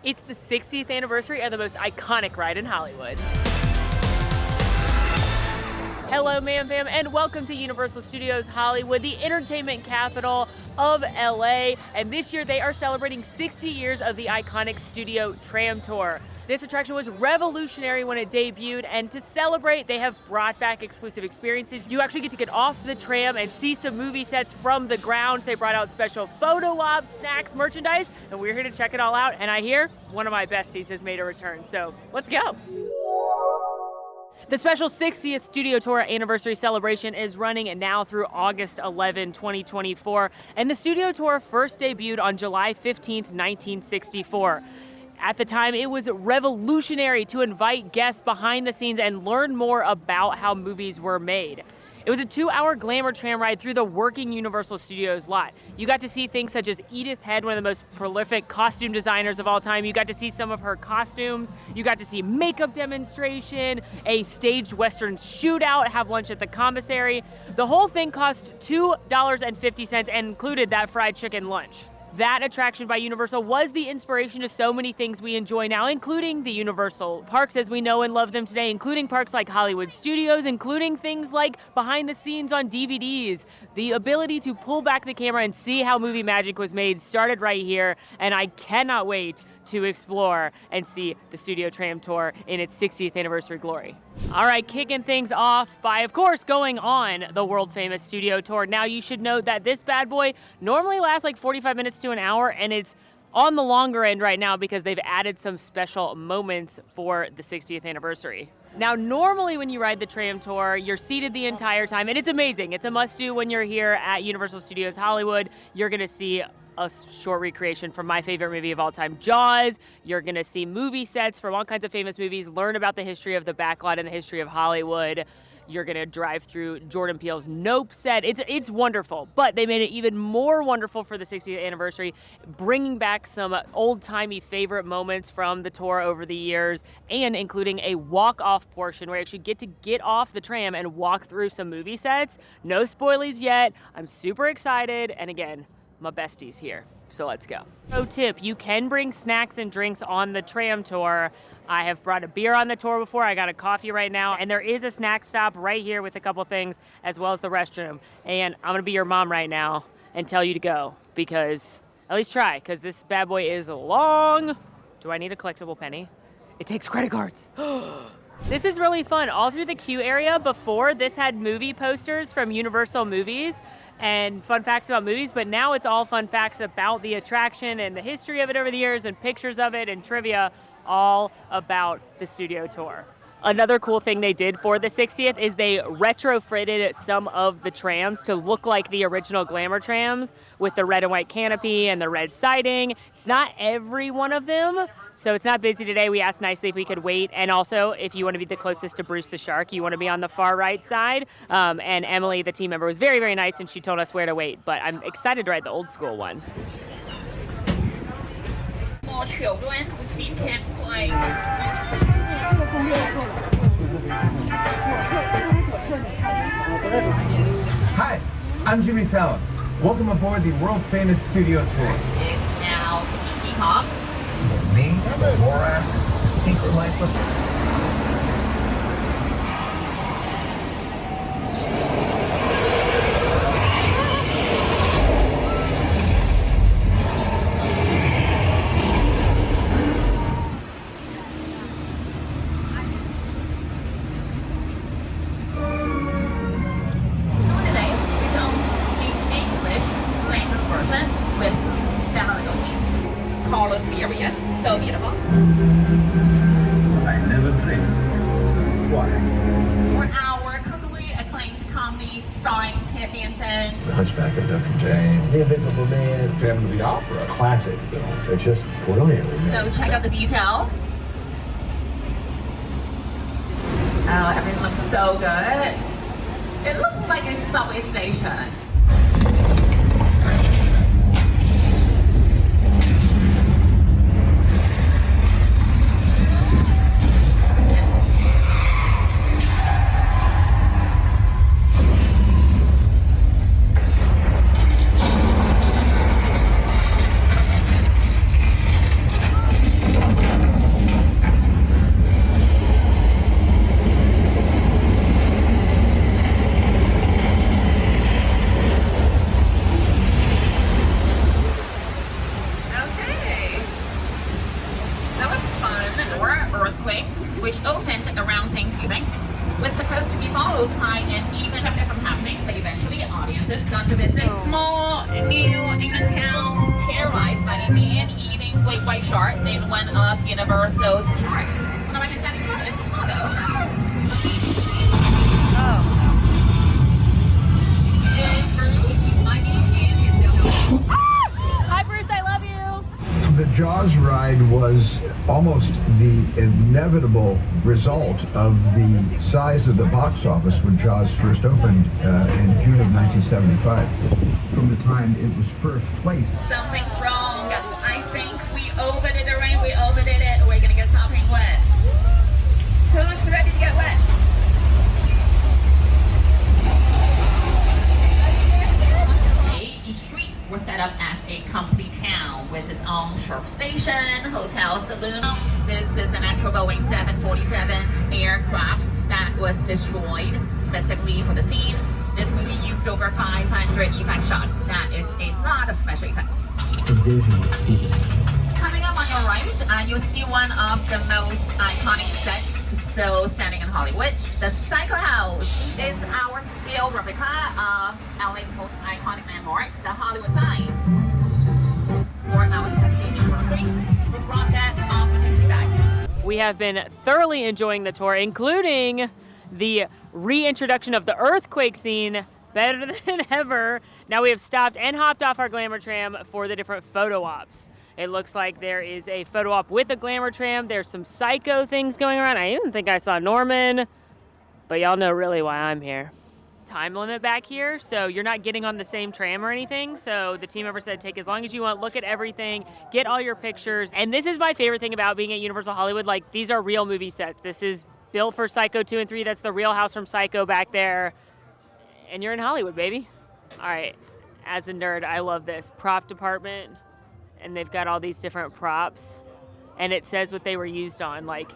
It's the 60th anniversary of the most iconic ride in Hollywood. Hello, Mam Fam, and welcome to Universal Studios Hollywood, the entertainment capital of LA. And this year they are celebrating 60 years of the iconic Studio Tram Tour. This attraction was revolutionary when it debuted, and to celebrate, they have brought back exclusive experiences. You actually get to get off the tram and see some movie sets from the ground. They brought out special photo ops, snacks, merchandise, and we're here to check it all out. And I hear one of my besties has made a return, so let's go. The special 60th Studio Tour anniversary celebration is running now through August 11, 2024, and the Studio Tour first debuted on July 15th, 1964. At the time, it was revolutionary to invite guests behind the scenes and learn more about how movies were made. It was a 2-hour Glamour Tram ride through the working Universal Studios lot. You got to see things such as Edith Head, one of the most prolific costume designers of all time. You got to see some of her costumes. You got to see makeup demonstration, a staged Western shootout, have lunch at the commissary. The whole thing cost $2.50 and included that fried chicken lunch. That attraction by Universal was the inspiration to so many things we enjoy now, including the Universal parks as we know and love them today, including parks like Hollywood Studios, including things like behind the scenes on DVDs. The ability to pull back the camera and see how movie magic was made started right here, and I cannot wait to explore and see the Studio Tram Tour in its 60th anniversary glory. All right, kicking things off by, of course, going on the world-famous Studio Tour. Now, you should note that this bad boy normally lasts like 45 minutes to an hour, and it's on the longer end right now because they've added some special moments for the 60th anniversary. Now, normally when you ride the tram tour, you're seated the entire time, and it's amazing. It's a must-do when you're here at Universal Studios Hollywood. You're gonna see a short recreation from my favorite movie of all time, Jaws. You're gonna see movie sets from all kinds of famous movies, learn about the history of the Backlot and the history of Hollywood. You're gonna drive through Jordan Peele's Nope set. It's wonderful, but they made it even more wonderful for the 60th anniversary, bringing back some old-timey favorite moments from the tour over the years, and including a walk-off portion where you actually get to get off the tram and walk through some movie sets. No spoilies yet. I'm super excited, and again, my bestie's here, so let's go. Pro tip, you can bring snacks and drinks on the tram tour. I have brought a beer on the tour before. I got a coffee right now, and there is a snack stop right here with a couple things, as well as the restroom. And I'm gonna be your mom right now and tell you to go, because, at least try, because this bad boy is long. Do I need a collectible penny? It takes credit cards. This is really fun. All through the queue area before, this had movie posters from Universal movies and fun facts about movies, but now it's all fun facts about the attraction and the history of it over the years and pictures of it and trivia all about the Studio Tour. Another cool thing they did for the 60th is they retrofitted some of the trams to look like the original Glamour trams with the red and white canopy and the red siding. It's not every one of them, so it's not busy today. We asked nicely if we could wait, and also if you want to be the closest to Bruce the Shark, you want to be on the far right side. And Emily, the team member, was very, very nice, and she told us where to wait, but I'm excited to ride the old school one. More children with feet can't play. Hi, I'm Jimmy Fallon. Welcome aboard the world-famous Studio Tour. It's now Kiki Hop. Me, Laura, The Secret Life of... Carlos Furious, so beautiful. I never dreamed. Why? For an hour, critically acclaimed comedy starring Ted Danson. The Hunchback of Notre Dame, The Invisible Man, Phantom of the Opera. Classic films. They're just brilliant. So check out the detail. Oh, everything looks so good. It looks like a subway station. earthquake, which opened around Thanksgiving, was supposed to be followed by an event from happening, but eventually audiences got to visit small, new England town, terrorized by a man-eating great white shark named one of Universal's shark. Now, like I said, it's small though. Hi, Bruce, I love you. The Jaws ride was almost the inevitable result of the size of the box office when Jaws first opened in June of 1975. From the time it was first placed. Something's wrong. I think we overdid it, right? We overdid it. We're gonna get something wet. Who's ready to get wet? Each street was set up as a complete town with its own shop station, hotel, saloon. This is an actual Boeing 747 aircraft that was destroyed specifically for the scene. This movie used over 500 effect shots. That is a lot of special effects. Coming up on your right, you'll see one of the most iconic sets still standing in Hollywood. The Psycho House is our scale replica of LA's most iconic landmark, the Hollywood sign. For our 60th anniversary, we brought that opportunity back. We have been thoroughly enjoying the tour, including the reintroduction of the earthquake scene, better than ever. Now we have stopped and hopped off our Glamour Tram for the different photo ops. It looks like there is a photo op with a Glamour Tram. There's some Psycho things going around. I didn't think I saw Norman, but y'all know really why I'm here. Time limit back here, so you're not getting on the same tram or anything. So the team member said take as long as you want, look at everything, get all your pictures. And this is my favorite thing about being at Universal Hollywood. Like, these are real movie sets. This is built for Psycho 2 and 3. That's the real house from Psycho back there. And you're in Hollywood, baby. All right, as a nerd, I love this. Prop department, and they've got all these different props. And it says what they were used on, like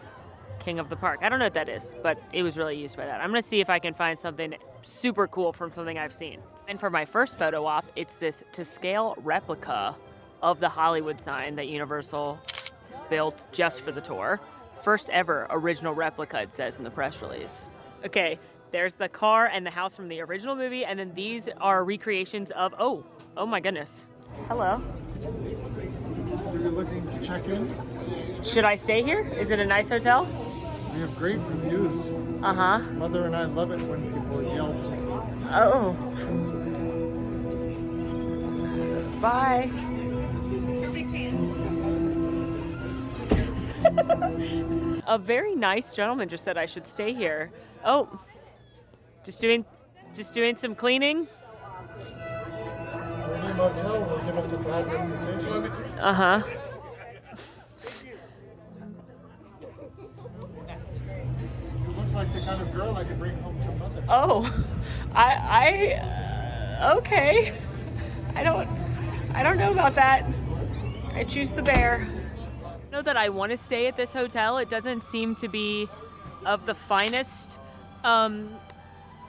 King of the Park. I don't know what that is, but it was really used by that. I'm gonna see if I can find something super cool from something I've seen. And for my first photo op, it's this to scale replica of the Hollywood sign that Universal built just for the tour. First ever original replica, it says in the press release. Okay, there's the car and the house from the original movie, and then these are recreations of, oh my goodness. Hello. Are you looking to check in? Should I stay here? Is it a nice hotel? We have great reviews. Uh-huh. Mother and I love it when people yell. Oh. Bye. A very nice gentleman just said I should stay here. Oh. Just doing some cleaning. Any motel will give us a bad reputation. Uh-huh. You look like the kind of girl I could bring home to mother. Oh. Okay. I don't know about that. I choose the bear. I know that I want to stay at this hotel. It doesn't seem to be of the finest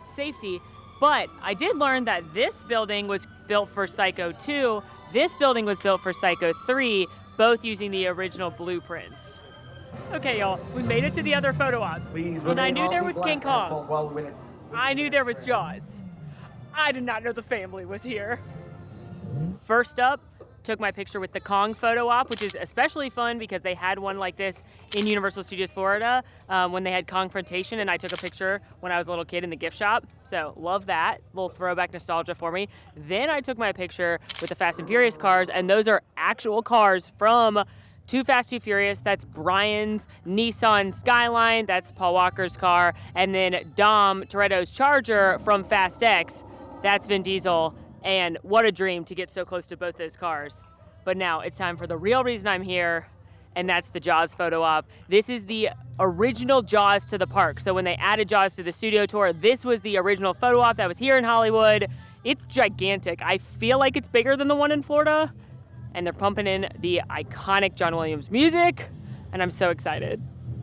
safety, but I did learn that this building was built for Psycho 2. This building was built for Psycho 3, both using the original blueprints. Okay, y'all, we made it to the other photo op. And I knew there was King Kong. I knew there was Jaws. I did not know the family was here. First up, took my picture with the Kong photo op, which is especially fun because they had one like this in Universal Studios Florida when they had Kongfrontation, and I took a picture when I was a little kid in the gift shop. So love that, little throwback nostalgia for me. Then I took my picture with the Fast and Furious cars, and those are actual cars from Too Fast, Too Furious. That's Brian's Nissan Skyline, that's Paul Walker's car, and then Dom Toretto's Charger from Fast X, that's Vin Diesel. And what a dream to get so close to both those cars. But now it's time for the real reason I'm here, and that's the Jaws photo op. This is the original Jaws to the park. So when they added Jaws to the studio tour, this was the original photo op that was here in Hollywood. It's gigantic. I feel like it's bigger than the one in Florida, and they're pumping in the iconic John Williams music, and I'm so excited.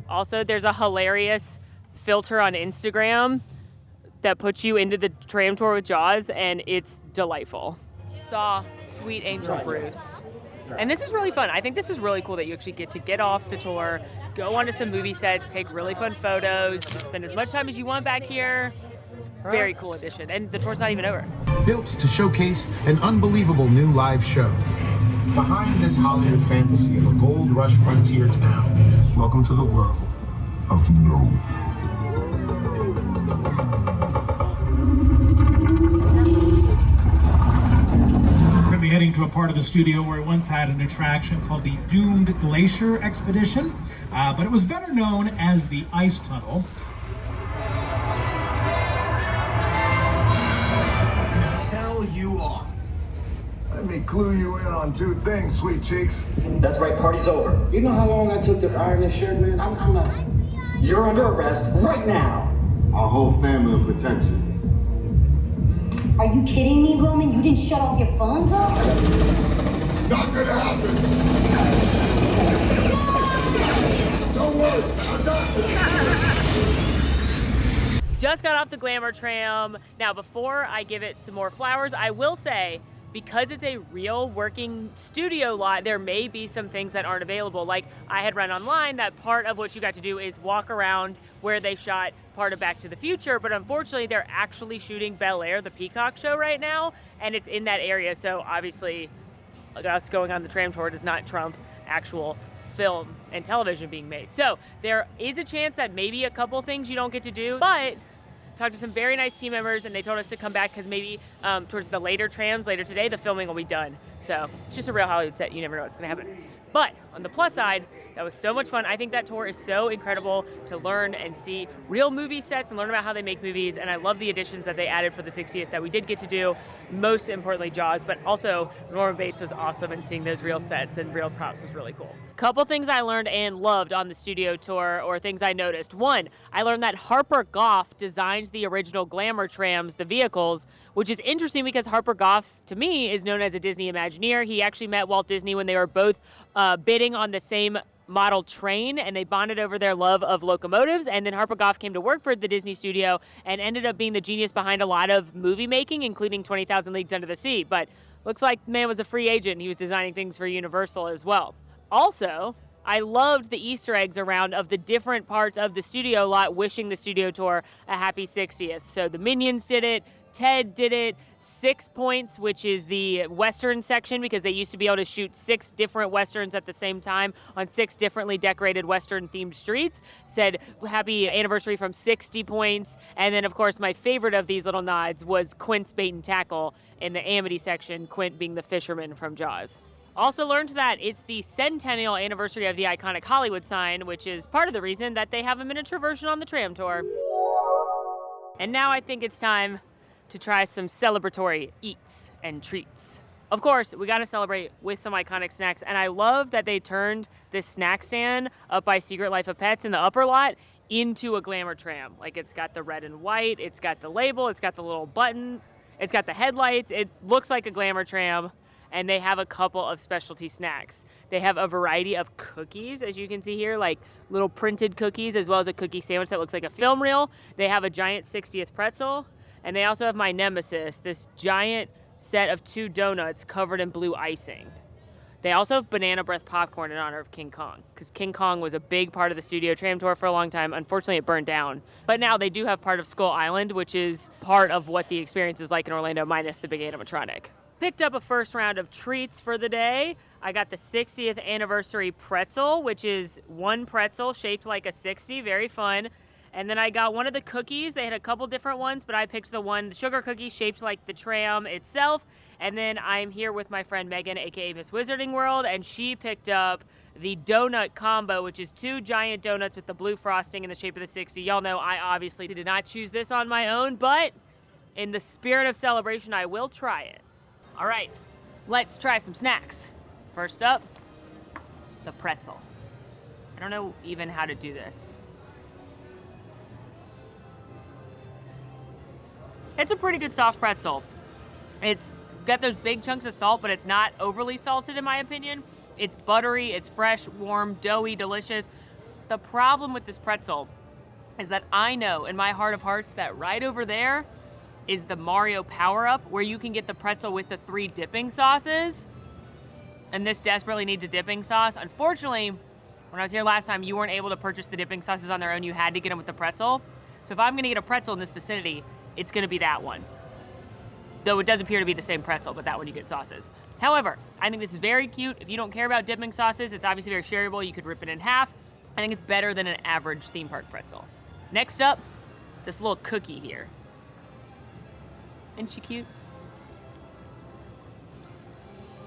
Also, there's a hilarious filter on Instagram that puts you into the tram tour with Jaws, and it's delightful. Saw Sweet Angel Bruce. And this is really fun. I think this is really cool that you actually get to get off the tour, go onto some movie sets, take really fun photos, spend as much time as you want back here. Very cool addition. And the tour's not even over. Built to showcase an unbelievable new live show. Behind this Hollywood fantasy of a gold rush frontier town, welcome to the world of no. We're going to be heading to a part of the studio where it once had an attraction called the Doomed Glacier Expedition, but it was better known as the Ice Tunnel. Hell you are. Let me clue you in on two things, sweet cheeks. That's right, party's over. You know how long I took to iron this shirt, man? I'm not. You're under arrest right now. Our whole family will protect you. Are you kidding me, Roman? You didn't shut off your phone, bro? Not gonna happen. Don't worry, I got this. Just got off the Glamour Tram. Now, before I give it some more flowers, I will say, because it's a real working studio lot, there may be some things that aren't available. Like, I had read online that part of what you got to do is walk around where they shot part of Back to the Future, but unfortunately they're actually shooting Bel Air, the Peacock show right now, and it's in that area. So obviously us going on the tram tour does not trump actual film and television being made. So there is a chance that maybe a couple things you don't get to do, but talked to some very nice team members and they told us to come back because maybe towards the later trams later today, the filming will be done. So it's just a real Hollywood set. You never know what's going to happen. But on the plus side, that was so much fun. I think that tour is so incredible to learn and see real movie sets and learn about how they make movies. And I love the additions that they added for the 60th that we did get to do. Most importantly, Jaws, but also Norman Bates was awesome, and seeing those real sets and real props was really cool. Couple things I learned and loved on the studio tour, or things I noticed. One, I learned that Harper Goff designed the original Glamour Trams, the vehicles, which is interesting because Harper Goff, to me, is known as a Disney Imagineer. He actually met Walt Disney when they were both bidding on the same model train, and they bonded over their love of locomotives. And then Harper Goff came to work for the Disney studio and ended up being the genius behind a lot of movie making, including 20,000 Leagues Under the Sea. But looks like the man was a free agent. He was designing things for Universal as well. Also, I loved the Easter eggs around of the different parts of the studio lot wishing the studio tour a happy 60th. So the Minions did it, Ted did it, 6 Points, which is the Western section, because they used to be able to shoot 6 different Westerns at the same time on 6 differently decorated Western-themed streets. Said, happy anniversary from 60 Points. And then, of course, my favorite of these little nods was Quint's Bait and Tackle in the Amity section, Quint being the fisherman from Jaws. Also learned that it's the centennial anniversary of the iconic Hollywood sign, which is part of the reason that they have a miniature version on the tram tour. And now I think it's time to try some celebratory eats and treats. Of course, we gotta celebrate with some iconic snacks, and I love that they turned this snack stand up by Secret Life of Pets in the upper lot into a Glamour Tram. Like, it's got the red and white, it's got the label, it's got the little button, it's got the headlights, it looks like a Glamour Tram. And they have a couple of specialty snacks. They have a variety of cookies, as you can see here, like little printed cookies, as well as a cookie sandwich that looks like a film reel. They have a giant 60th pretzel, and they also have my nemesis, this giant set of 2 donuts covered in blue icing. They also have banana breath popcorn in honor of King Kong, because King Kong was a big part of the studio tram tour for a long time. Unfortunately, it burned down. But now they do have part of Skull Island, which is part of what the experience is like in Orlando, minus the big animatronic. Picked up a first round of treats for the day. I got the 60th anniversary pretzel, which is 1 pretzel shaped like a 60, very fun. And then I got one of the cookies. They had a couple different ones, but I picked the sugar cookie shaped like the tram itself. And then I'm here with my friend Megan, aka Miss Wizarding World, and she picked up the donut combo, which is 2 giant donuts with the blue frosting in the shape of the 60. Y'all know I obviously did not choose this on my own, but in the spirit of celebration, I will try it. All right, let's try some snacks. First up, the pretzel. I don't know even how to do this. It's a pretty good soft pretzel. It's got those big chunks of salt, but it's not overly salted in my opinion. It's buttery, it's fresh, warm, doughy, delicious. The problem with this pretzel is that I know in my heart of hearts that right over there is the Mario Power-Up, where you can get the pretzel with the 3 dipping sauces. and this desperately needs a dipping sauce. Unfortunately, when I was here last time, you weren't able to purchase the dipping sauces on their own. You had to get them with the pretzel. So if I'm gonna get a pretzel in this vicinity, it's gonna be that one. Though it does appear to be the same pretzel, but that one you get sauces. However, I think this is very cute. If you don't care about dipping sauces, it's obviously very shareable. You could rip it in half. I think it's better than an average theme park pretzel. Next up, this little cookie here. Isn't she cute?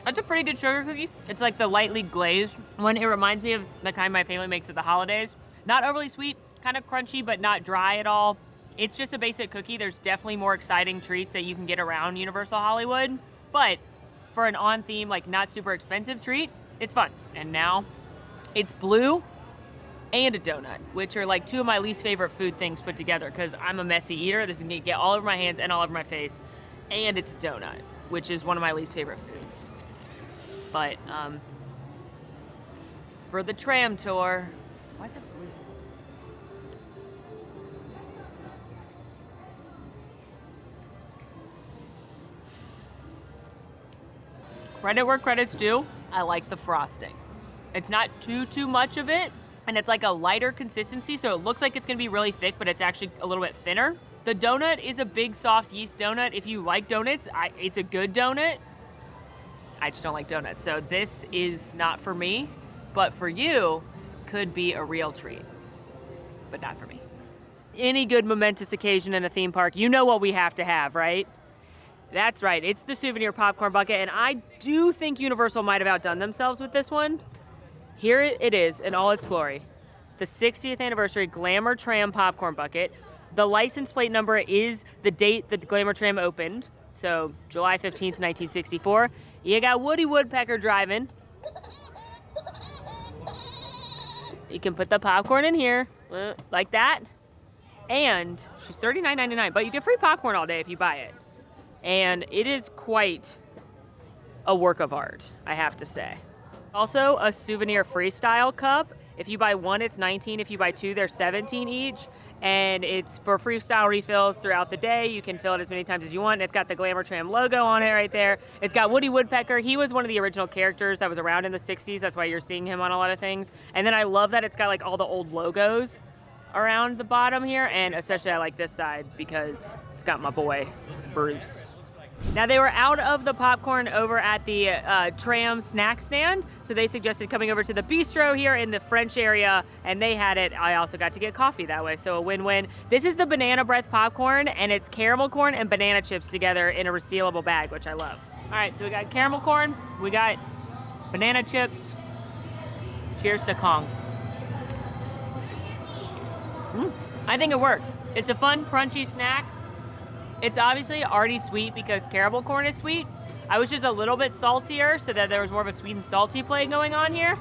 That's a pretty good sugar cookie. It's like the lightly glazed one. It reminds me of the kind my family makes at the holidays. Not overly sweet, kind of crunchy, but not dry at all. It's just a basic cookie. There's definitely more exciting treats that you can get around Universal Hollywood, but for an on-theme, like not super expensive treat, it's fun. And now it's blue and a donut, which are like two of my least favorite food things put together because I'm a messy eater. This is gonna get all over my hands and all over my face. And it's a donut, which is one of my least favorite foods. But for the tram tour, why is it blue? Credit where credit's due. I like the frosting. It's not too much of it, and it's like a lighter consistency, so it looks like it's gonna be really thick, but it's actually a little bit thinner. The donut is a big, soft yeast donut. If you like donuts, it's a good donut. I just don't like donuts, so this is not for me, but for you, could be a real treat, but not for me. Any good momentous occasion in a theme park, you know what we have to have, right? That's right, it's the souvenir popcorn bucket, and I do think Universal might have outdone themselves with this one. Here it is in all its glory. The 60th anniversary Glamour Tram popcorn bucket. The license plate number is the date that the Glamour Tram opened, so July 15th, 1964. You got Woody Woodpecker driving. You can put the popcorn in here, like that. And she's $39.99, but you get free popcorn all day if you buy it. And it is quite a work of art, I have to say. Also, a souvenir freestyle cup. If you buy one, it's $19. If you buy two, they're $17 each. And it's for freestyle refills throughout the day. You can fill it as many times as you want. And it's got the Glamour Tram logo on it right there. It's got Woody Woodpecker. He was one of the original characters that was around in the 60s. That's why you're seeing him on a lot of things. And then I love that it's got like all the old logos around the bottom here. And especially I like this side because it's got my boy, Bruce. Now, they were out of the popcorn over at the tram snack stand, so they suggested coming over to the bistro here in the French area, and they had it. I also got to get coffee that way, so a win-win. This is the banana breath popcorn, and it's caramel corn and banana chips together in a resealable bag, which I love. All right, so we got caramel corn, we got banana chips. Cheers to Kong. I think it works. It's a fun, crunchy snack. It's obviously already sweet because caramel corn is sweet. I was just a little bit saltier so that there was more of a sweet and salty play going on here.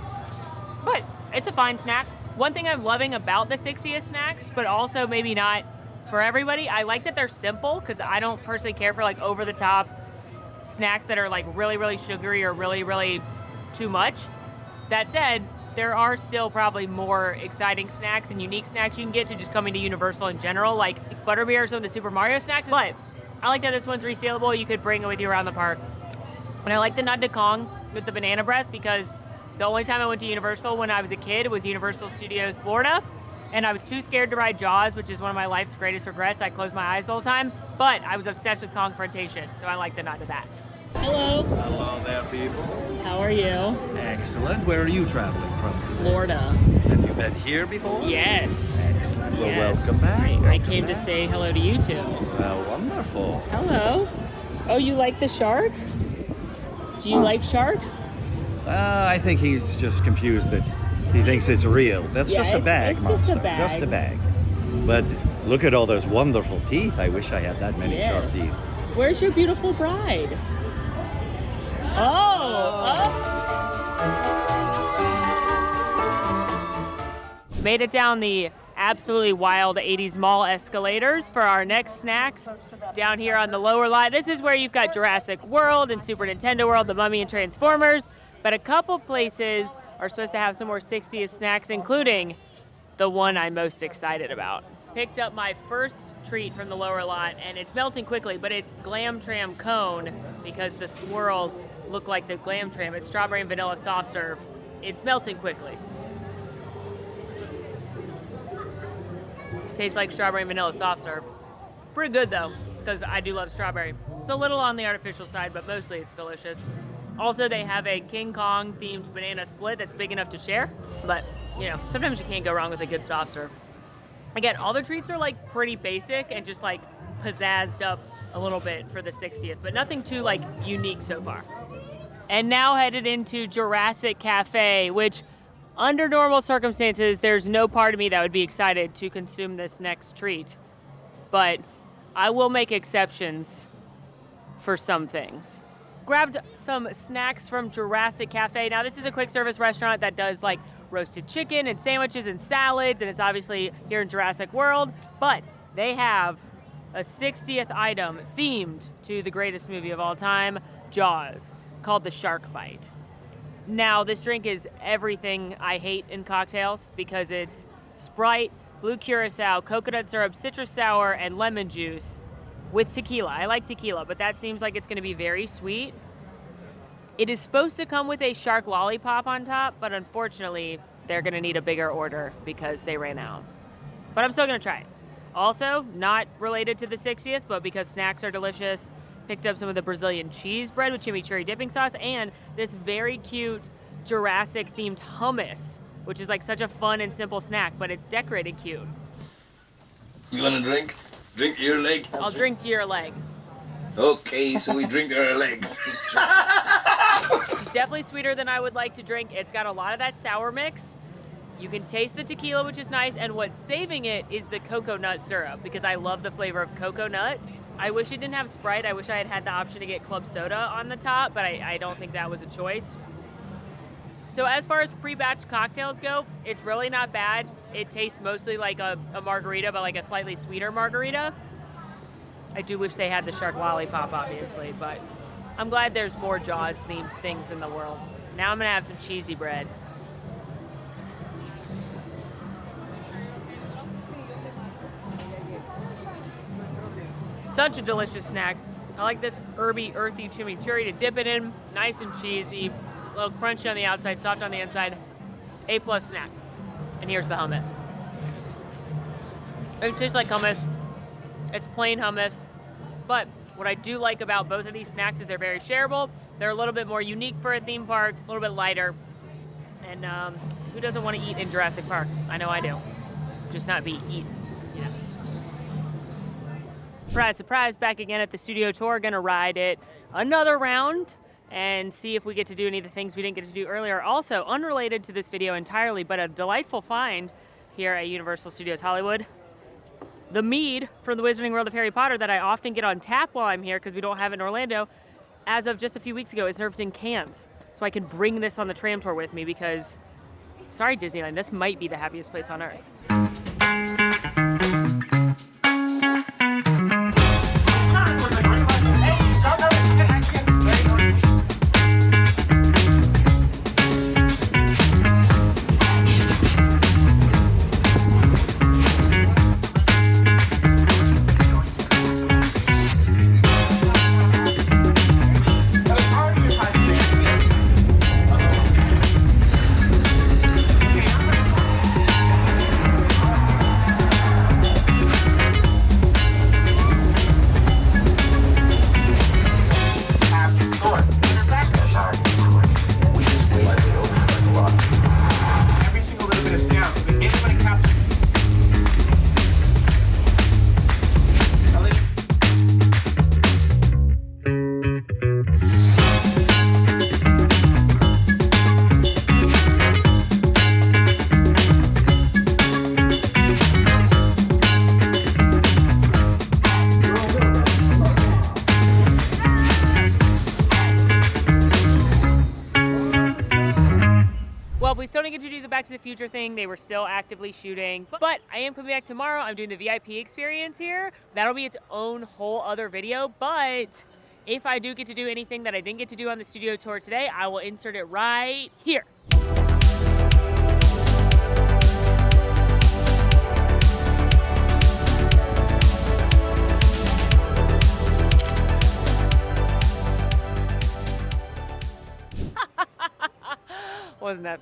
But it's a fine snack. One thing I'm loving about the 60th snacks, but also maybe not for everybody, I like that they're simple because I don't personally care for like over-the-top snacks that are like really, really sugary or really, really too much. That said, there are still probably more exciting snacks and unique snacks you can get to just coming to Universal in general, like Butterbeer or some of the Super Mario snacks. But I like that this one's resealable. You could bring it with you around the park. And I like the nod to Kong with the banana breath because the only time I went to Universal when I was a kid was Universal Studios Florida. And I was too scared to ride Jaws, which is one of my life's greatest regrets. I closed my eyes the whole time. But I was obsessed with Kongfrontation, so I like the nod to that. Hello. Hello there, people. How are you? Excellent. Where are you traveling from? Florida. Have you been here before? Yes. Excellent. Well, yes. welcome back. I came to say hello to you two. Well, wonderful. Hello. Oh, you like the shark? Do you like sharks? I think he's just confused that he thinks it's real. That's just a bag, it's monster. just a bag. Just a bag. But look at all those wonderful teeth. I wish I had that many sharp teeth. Where's your beautiful bride? Made it down the absolutely wild 80s mall escalators for our next snacks down here on the lower line. This is where you've got Jurassic World and Super Nintendo World, The Mummy and Transformers, but a couple places are supposed to have some more 60th snacks, including the one I'm most excited about. Picked up my first treat from the lower lot, and it's melting quickly, but it's Glam Tram Cone. because the swirls look like the Glam Tram. It's strawberry and vanilla soft serve. It's melting quickly. Tastes like strawberry and vanilla soft serve. Pretty good though, because I do love strawberry. It's a little on the artificial side, but mostly it's delicious. Also, they have a King Kong themed banana split that's big enough to share, but you know, sometimes you can't go wrong with a good soft serve. Again, all the treats are like pretty basic and just like pizzazzed up a little bit for the 60th, but nothing too like unique so far. And now headed into Jurassic Cafe, which under normal circumstances, there's no part of me that would be excited to consume this next treat. But I will make exceptions for some things. Grabbed some snacks from Jurassic Cafe. Now, this is a quick service restaurant that does like roasted chicken and sandwiches and salads, and it's obviously here in Jurassic World, but they have a 60th item themed to the greatest movie of all time, Jaws, called the Shark Bite. Now, this drink is everything I hate in cocktails because it's Sprite, blue curacao, coconut syrup, citrus sour, and lemon juice with tequila. I like tequila, but that seems like it's going to be very sweet. It is supposed to come with a shark lollipop on top, but unfortunately, they're going to need a bigger order because they ran out. But I'm still going to try it. Also, not related to the 60th, but because snacks are delicious, picked up some of the Brazilian cheese bread with chimichurri dipping sauce and this very cute Jurassic-themed hummus, which is like such a fun and simple snack, but it's decorated cute. You want to drink? Drink your leg? I'll drink to your leg. Okay, so we drink our legs. It's definitely sweeter than I would like to drink. It's got a lot of that sour mix. You can taste the tequila, which is nice, and what's saving it is the coconut syrup, because I love the flavor of coconut. I wish it didn't have Sprite. I wish I had had the option to get club soda on the top, but I don't think that was a choice. So as far as pre-batch cocktails go, it's really not bad. It tastes mostly like a margarita, but like a slightly sweeter margarita. I do wish they had the shark lollipop, obviously, but I'm glad there's more Jaws-themed things in the world. Now I'm gonna have some cheesy bread. Such a delicious snack. I like this herby, earthy chimichurri to dip it in. Nice and cheesy. A little crunchy on the outside, soft on the inside. A+ snack. And here's the hummus. It tastes like hummus. It's plain hummus. But what I do like about both of these snacks is they're very shareable. They're a little bit more unique for a theme park, a little bit lighter. And who doesn't want to eat in Jurassic Park? I know I do. Just not be eaten, you know. Surprise, surprise, back again at the studio tour. Gonna ride it another round and see if we get to do any of the things we didn't get to do earlier. Also, unrelated to this video entirely, but a delightful find here at Universal Studios Hollywood. The mead from the Wizarding World of Harry Potter that I often get on tap while I'm here because we don't have it in Orlando, as of just a few weeks ago, is served in cans. So I can bring this on the tram tour with me because, sorry Disneyland, this might be the happiest place on earth. Well, we still didn't get to do the Back to the Future thing. They were still actively shooting. But I am coming back tomorrow. I'm doing the VIP experience here. That'll be its own whole other video. But if I do get to do anything that I didn't get to do on the studio tour today, I will insert it right here.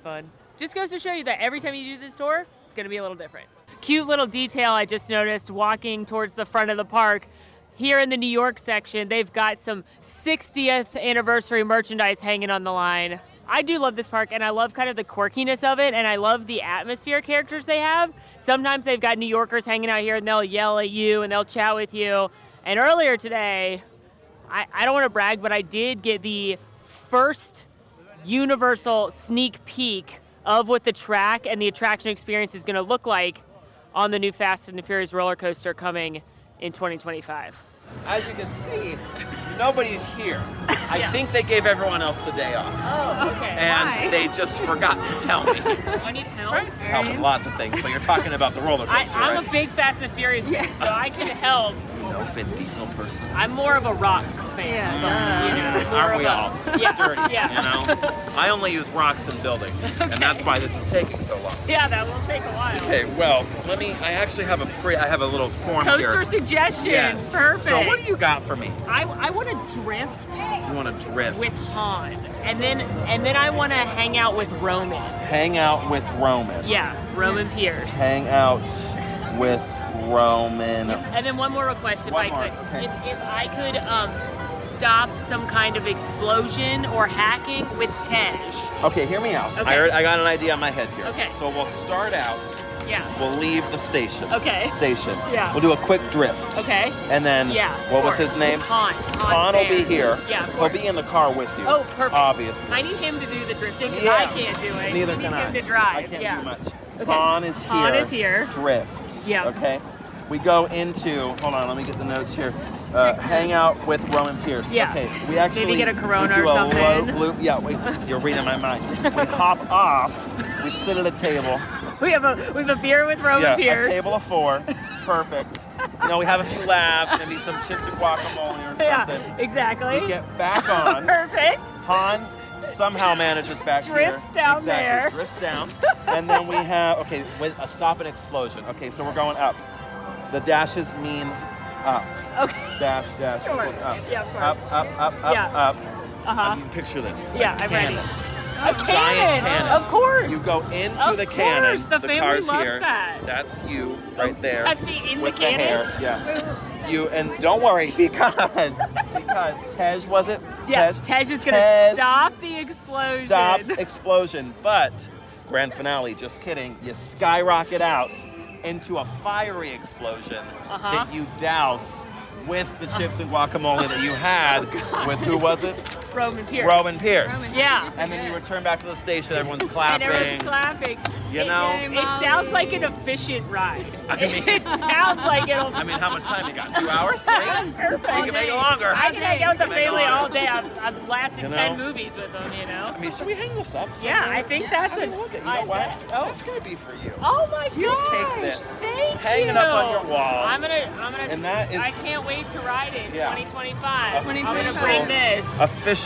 fun. Just goes to show you that every time you do this tour, it's going to be a little different. Cute little detail I just noticed walking towards the front of the park. Here in the New York section, they've got some 60th anniversary merchandise hanging on the line. I do love this park, and I love kind of the quirkiness of it, and I love the atmosphere characters they have. Sometimes they've got New Yorkers hanging out here, and they'll yell at you, and they'll chat with you. And earlier today, I don't want to brag, but I did get the first Universal sneak peek of what the track and the attraction experience is going to look like on the new Fast and the Furious roller coaster coming in 2025. As you can see, nobody's here. I think they gave everyone else the day off. Oh, okay. And Why? they just forgot to tell me. I need help. Right? Help with lots of things, but you're talking about the roller coaster, I'm right? a big Fast and the Furious fan, so I can help. No Vin Diesel person. I'm more of a rock fan. But, you know, more Aren't of we a- all? Yeah, Sturdy, yeah. you know? I only use rocks in buildings, and that's why this is taking so long. Yeah, that will take a while. Okay, well, I actually have I have a little form here. Coaster suggestions. Yes. Perfect. So what do you got for me? I want to drift You want to drift? with Han, and then I want to hang out with Roman. Hang out with Roman. Yeah, Roman Pierce. Hang out with Roman. And then one more request, if One I more, could. okay. If I could stop some kind of explosion or hacking with Tej. Okay, hear me out. Okay. I got an idea in my head here. Okay. So we'll start out. Yeah. We'll leave the station. Okay. Station. Yeah. We'll do a quick drift. Okay. And then, Yeah. what was of his name? Han. Han will be here. Yeah, of He'll course. be in the car with you. Oh, perfect. Obviously. I need him to do the drifting because Yeah. I can't do it. Neither I need can him I. to drive. I can't yeah. do much. Okay. Han is here. Han is here. Drift. Yeah. Okay. We go into. Hold on. Let me get the notes here. Hang out with Roman Pierce. Yeah. Okay. We actually Maybe get a Corona we do or something. A loop. Yeah. Wait. You're reading my mind. We hop off. We sit at a table. We have a beer with Roman Yeah. Pierce. A table of 4. Perfect. You know, we have a few laughs, maybe some chips and guacamole or something. Yeah, exactly. We get back on. Perfect. Han somehow manages back Drifts here. down exactly. there. Drifts down. And then we have, okay, with a stop and explosion. Okay, so we're going up. The dashes mean up. Okay. Dash, Sure. equals up. Yeah, of course. Up, Yeah. up. Uh-huh. You can picture this. Yeah, a I'm ready. cannon. A giant cannon. Of course. You go into Of the cannon. course, the family car's loves here. that. That's you right there. That's me in with the cannon? hair. Yeah. You and don't worry because Tej was it? Yeah, Tej is gonna Tej stop the explosion. Stops explosion, but grand finale. Just kidding. You skyrocket out into a fiery explosion that you douse with the chips and guacamole that you had with who was it? Roman Pierce. Roman Pierce. Yeah. And then you return back to the station. Everyone's clapping. And everyone's clapping. You know? It sounds like an efficient ride. I mean- it sounds like it'll. I mean, how much time you got? 2 hours? 3? Perfect. We can make it longer. I can hang out with the Make it family longer. all day. I've lasted You know? 10 movies with them, you know? I mean, should we hang this up? Yeah, somewhere? I think that's I mean, a. look at you know what? Oh. That's gonna be for you. Oh my You gosh! take this, Thank hang you. it up on your wall. I'm gonna. And that is- I can't wait to ride it in Yeah. 2025. I'm gonna Official- bring this. Official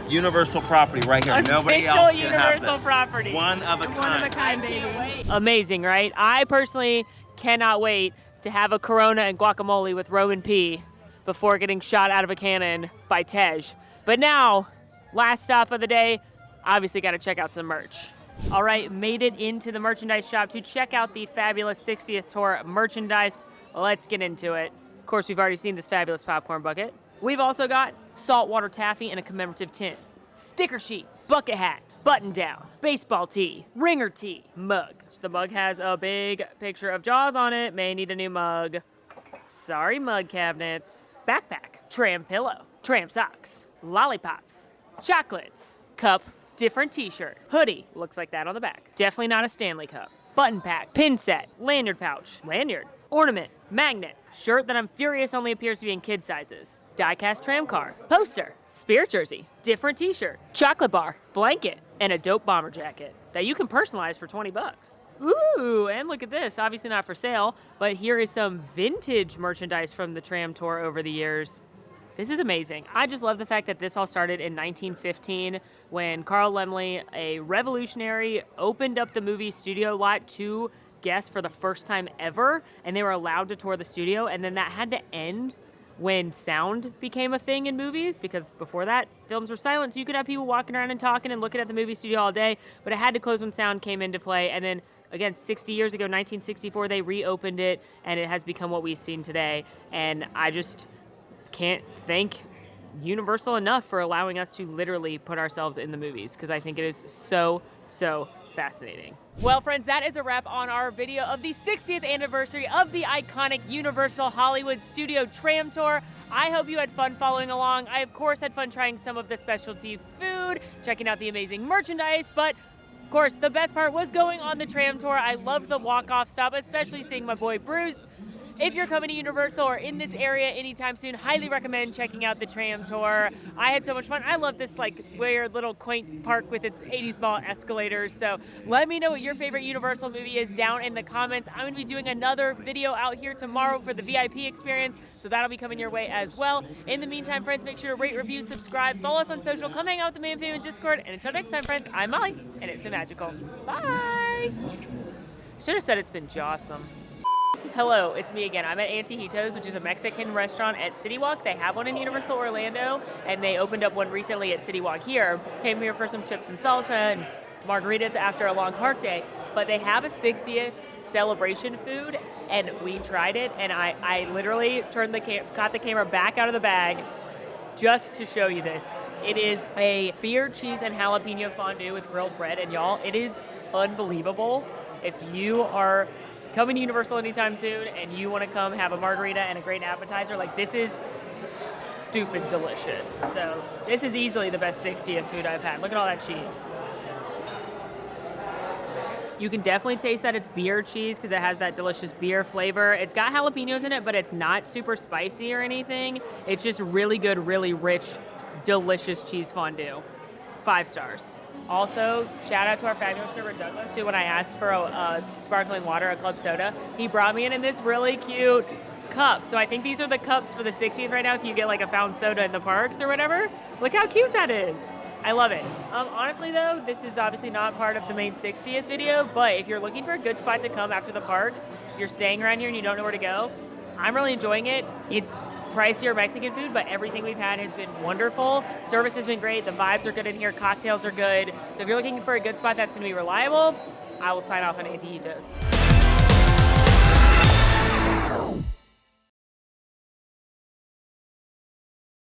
Universal property right here. Nobody Official else can have Universal this. property. One of a kind. One of a kind, baby. Amazing, right? I personally cannot wait to have a Corona and guacamole with Roman P before getting shot out of a cannon by Tej. But now, last stop of the day, obviously got to check out some merch. All right, made it into the merchandise shop to check out the fabulous 60th tour merchandise. Let's get into it. Of course, we've already seen this fabulous popcorn bucket. We've also got saltwater taffy in a commemorative tin, sticker sheet, bucket hat, button down, baseball tee, ringer tee, mug. The mug has a big picture of Jaws on it. May need a new mug. Sorry, mug cabinets. Backpack, tram pillow, tram socks, lollipops, chocolates, cup, different t-shirt, hoodie, looks like that on the back. Definitely not a Stanley cup. Button pack, pin set, lanyard pouch, lanyard, ornament, magnet, shirt that I'm furious only appears to be in kid sizes, die-cast tram car, poster, spirit jersey, different t-shirt, chocolate bar, blanket, and a dope bomber jacket that you can personalize for 20 bucks. Ooh, and look at this, obviously not for sale, but here is some vintage merchandise from the tram tour over the years. This is amazing. I just love the fact that this all started in 1915 when Carl Laemmle, a revolutionary, opened up the movie studio lot to guests for the first time ever, and they were allowed to tour the studio, and then that had to end when sound became a thing in movies, because before that, films were silent, so you could have people walking around and talking and looking at the movie studio all day, but it had to close when sound came into play. And then again, 60 years ago, 1964, they reopened it, and it has become what we've seen today. And I just can't thank Universal enough for allowing us to literally put ourselves in the movies, because I think it is so fascinating. Well, friends, that is a wrap on our video of the 60th anniversary of the iconic Universal Hollywood Studio Tram Tour. I hope you had fun following along. I, of course, had fun trying some of the specialty food, checking out the amazing merchandise, but of course, the best part was going on the tram tour. I loved the walk-off stop, especially seeing my boy Bruce. If you're coming to Universal or in this area anytime soon, highly recommend checking out the tram tour. I had so much fun. I love this like weird little quaint park with its 80s mall escalators. So let me know what your favorite Universal movie is down in the comments. I'm going to be doing another video out here tomorrow for the VIP experience, so that'll be coming your way as well. In the meantime, friends, make sure to rate, review, subscribe, follow us on social, come hang out with the Man Fam in Discord, and until next time, friends, I'm Molly, and it's been magical. Bye! Should have said it's been jawsome. Hello, it's me again. I'm at Antijitos, which is a Mexican restaurant at City Walk. They have one in Universal Orlando, and they opened up one recently at City Walk here. Came here for some chips and salsa and margaritas after a long park day. But they have a 60th celebration food, and we tried it, and I literally got the camera back out of the bag just to show you this. It is a beer, cheese, and jalapeno fondue with grilled bread, and y'all, it is unbelievable. If you are coming to Universal anytime soon and you want to come have a margarita and a great appetizer, like, this is stupid delicious. So this is easily the best 60th food I've had. Look at all that cheese. You can definitely taste that it's beer cheese because it has that delicious beer flavor. It's got jalapenos in it, but it's not super spicy or anything. It's just really good, really rich, delicious cheese fondue. 5 stars. Also, shout out to our fabulous server Douglas, who when I asked for a sparkling water, a club soda, he brought me in this really cute cup. So I think these are the cups for the 60th right now if you get like a fountain soda in the parks or whatever. Look how cute that is. I love it. Honestly though, this is obviously not part of the main 60th video, but if you're looking for a good spot to come after the parks, if you're staying around here and you don't know where to go, I'm really enjoying it. It's pricier Mexican food, but everything we've had has been wonderful. Service has been great. The vibes are good in here. Cocktails are good. So if you're looking for a good spot that's going to be reliable, I will sign off on Antijitos.